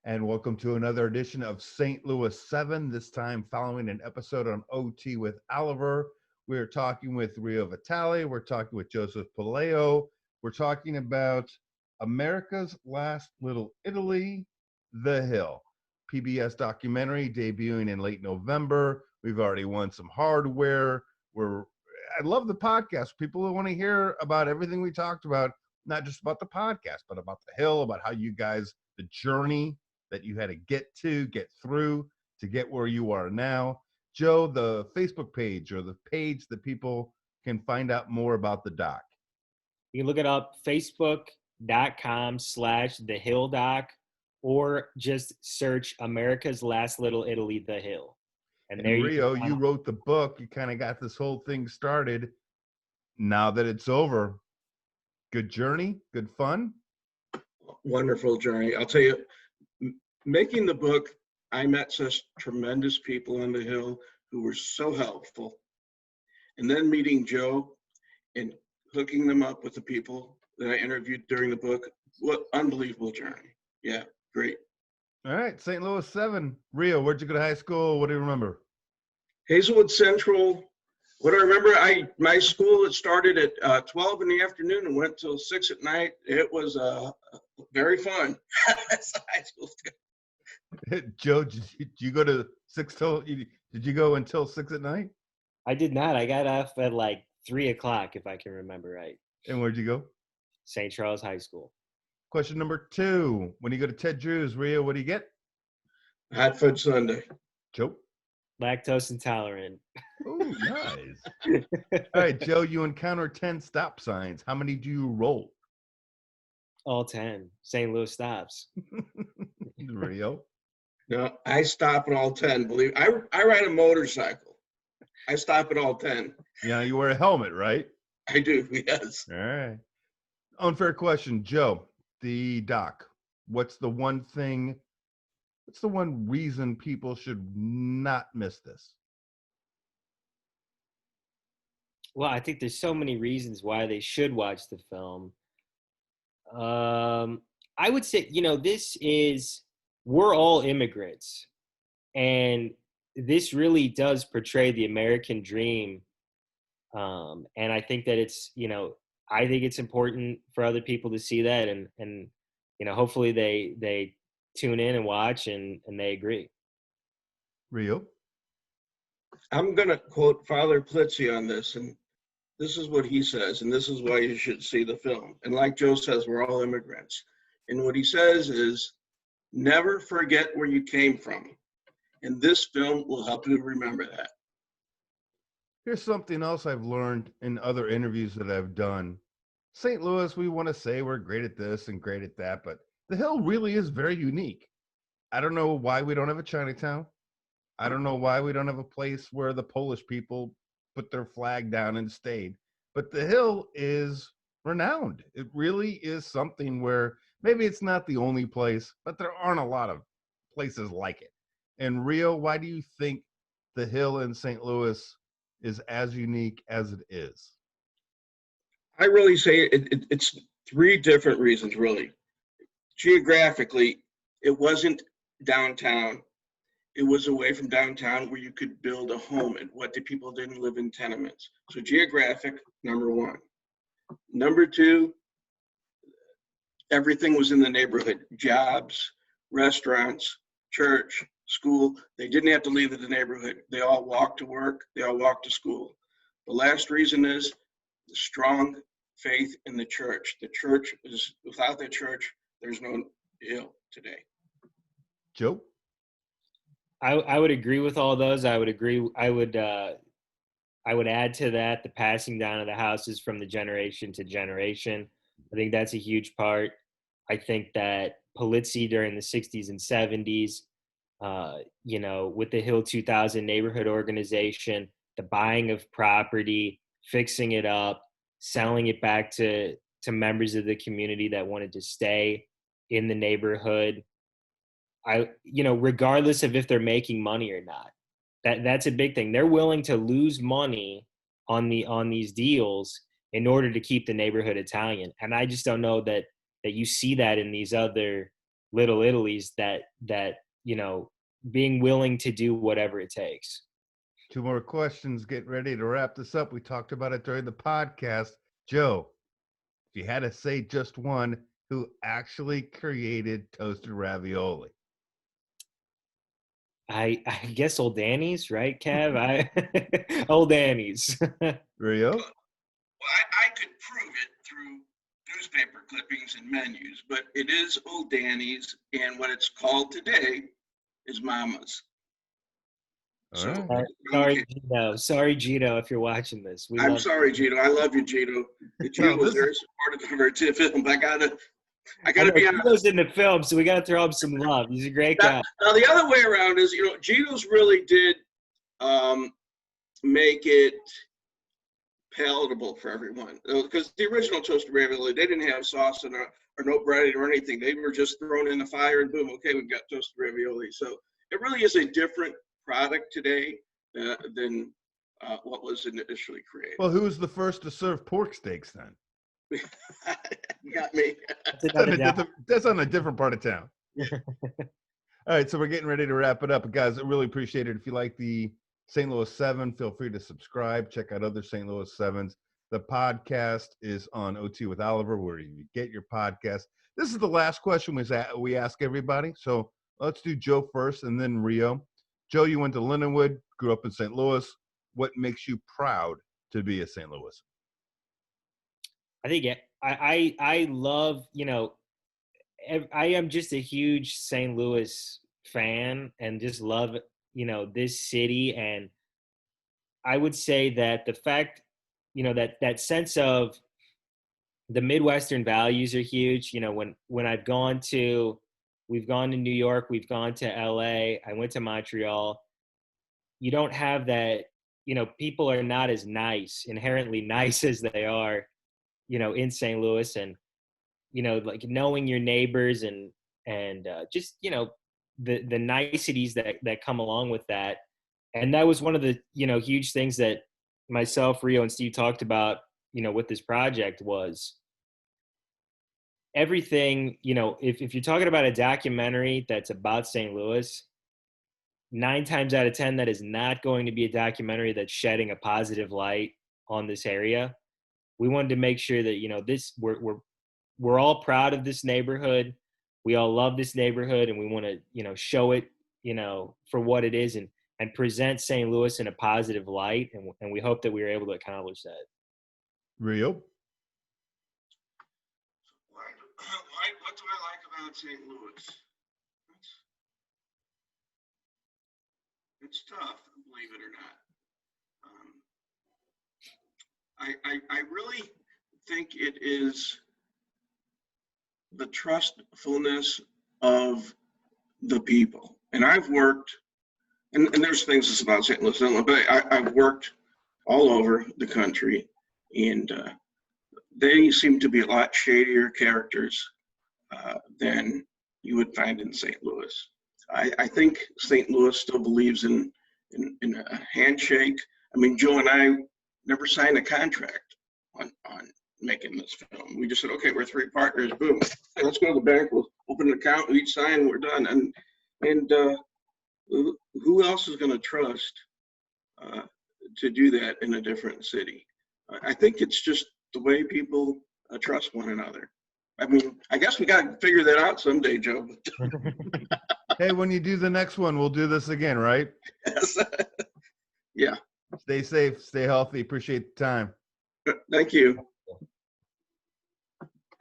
and welcome to another edition of St. Louis 7. This time, following an episode on OT with Oliver. We're talking with Rio Vitale. We're talking with Joseph Puleo. We're talking about America's Last Little Italy, The Hill. PBS documentary debuting in late November. We've already won some hardware. I love the podcast. People who want to hear about everything we talked about, not just about the podcast, but about the hill, about how you guys, the journey that you had to get through to get where you are now. Joe, the Facebook page or the page that people can find out more about the doc. You can look it up, facebook.com/thehilldoc, or just search America's Last Little Italy, The Hill. And Rio, you wrote the book. You kind of got this whole thing started. Now that it's over, good journey, good fun. Wonderful journey. I'll tell you, making the book, I met such tremendous people on the Hill who were so helpful. And then meeting Joe and hooking them up with the people that I interviewed during the book, what unbelievable journey. Yeah, great. All right, St. Louis 7. Rio, where'd you go to high school? What do you remember? Hazelwood Central. What I remember, my school, it started at 12 in the afternoon and went till 6 at night. It was very fun. That's high school. Joe, did you go to 6 till? Did you go until 6 at night? I did not. I got off at like 3 o'clock, if I can remember right. And where'd you go? St. Charles High School. Question number 2. When you go to Ted Drew's, Rio, what do you get? Hot Fudge Sundae. Joe? Lactose intolerant. Oh, nice. All right, Joe, you encounter 10 stop signs. How many do you roll? All 10. St. Louis stops. Rio? No, I stop at all 10. I ride a motorcycle. I stop at all 10. Yeah, you wear a helmet, right? I do, yes. All right. Unfair question, Joe. The doc. What's the one reason people should not miss this? Well, I think there's so many reasons why they should watch the film. I would say, we're all immigrants. And this really does portray the American dream. And I think that I think it's important for other people to see that. And hopefully they tune in and watch and they agree. Rio? I'm going to quote Father Plitzi on this, and this is what he says, and this is why you should see the film. And like Joe says, we're all immigrants. And what he says is, never forget where you came from. And this film will help you remember that. Here's something else I've learned in other interviews that I've done. St. Louis, we want to say we're great at this and great at that, but the Hill really is very unique. I don't know why we don't have a Chinatown. I don't know why we don't have a place where the Polish people put their flag down and stayed. But the Hill is renowned. It really is something where maybe it's not the only place, but there aren't a lot of places like it. And Rio, why do you think the Hill in St. Louis is as unique as it is? I really say it's 3 different reasons, really. Geographically, it wasn't downtown. It was away from downtown where you could build a home, and what the people didn't live in tenements. So geographic, number 1. Number 2, everything was in the neighborhood. Jobs, restaurants, church, school. They didn't have to leave the neighborhood. They all walked to work. They all walked to school. The last reason is the strong faith in the church. The church is, without the church, there's no Hill today. Joe? I would agree with all those. I would add to that the passing down of the houses from the generation to generation. I think that's a huge part. I think that Pulizzi during the 60s and 70s, with the Hill 2000 neighborhood organization, the buying of property, fixing it up, selling it back to members of the community that wanted to stay in the neighborhood. Regardless of if they're making money or not, that's a big thing. They're willing to lose money on these deals in order to keep the neighborhood Italian. And I just don't know that you see that in these other Little Italy's that being willing to do whatever it takes. 2 more questions. Get ready to wrap this up. We talked about it during the podcast. Joe, if you had to say just one, who actually created toasted ravioli? I guess Old Danny's, right, Kev? Old Danny's. Rio? Well, I could prove it through newspaper clippings and menus, but it is Old Danny's, and what it's called today is Mama's. All right. Sorry, Gino. Sorry, Gino, if you're watching this. I'm sorry, Gino. I love you, Gino. Gino was very supportive of our film. I gotta be honest. Gino's in the film, so we gotta throw him some love. He's a great guy. Now the other way around is, Gino's really did make it palatable for everyone, because the original toasted ravioli, they didn't have sauce or no breading or anything. They were just thrown in the fire and boom, okay, we've got toasted ravioli. So it really is a different product today than what was initially created. Well, who was the first to serve pork steaks then? You got me. That's on a different part of town. All right, so we're getting ready to wrap it up. Guys, I really appreciate it. If you like the St. Louis 7, feel free to subscribe. Check out other St. Louis 7s. The podcast is on OT with Oliver, where you get your podcast. This is the last question we ask everybody. So let's do Joe first and then Rio. Joe, you went to Lindenwood, grew up in St. Louis. What makes you proud to be a St. Louis? I think I love, I am just a huge St. Louis fan and just love, this city. And I would say that the fact, that sense of the Midwestern values are huge. When we've gone to New York, we've gone to LA, I went to Montreal. You don't have that, people are not as inherently nice as they are, in St. Louis, and, like knowing your neighbors and just, the niceties that come along with that. And that was one of the, huge things that myself, Rio, and Steve talked about, with this project was everything, if you're talking about a documentary that's about St. Louis, 9 times out of 10, that is not going to be a documentary that's shedding a positive light on this area. We wanted to make sure that, we're all proud of this neighborhood. We all love this neighborhood, and we want to, show it, for what it is and present St. Louis in a positive light. And we hope that we were able to accomplish that. Rio? What do I like about St. Louis? It's tough, believe it or not. I really think it is the trustfulness of the people. And I've worked, and there's things that's about St. Louis, but I've worked all over the country, and they seem to be a lot shadier characters than you would find in St. Louis. I think St. Louis still believes in a handshake. I mean, Joe and I never signed a contract on making this film. We just said, okay, we're 3 partners, boom, hey, let's go to the bank, we'll open an account, we each sign, we're done. And who else is going to trust to do that in a different city? I think it's just the way people trust one another. I mean, I guess we got to figure that out someday, Joe. Hey, when you do the next one, we'll do this again, right? Yes. Yeah. Stay safe, stay healthy. Appreciate the time. Thank you.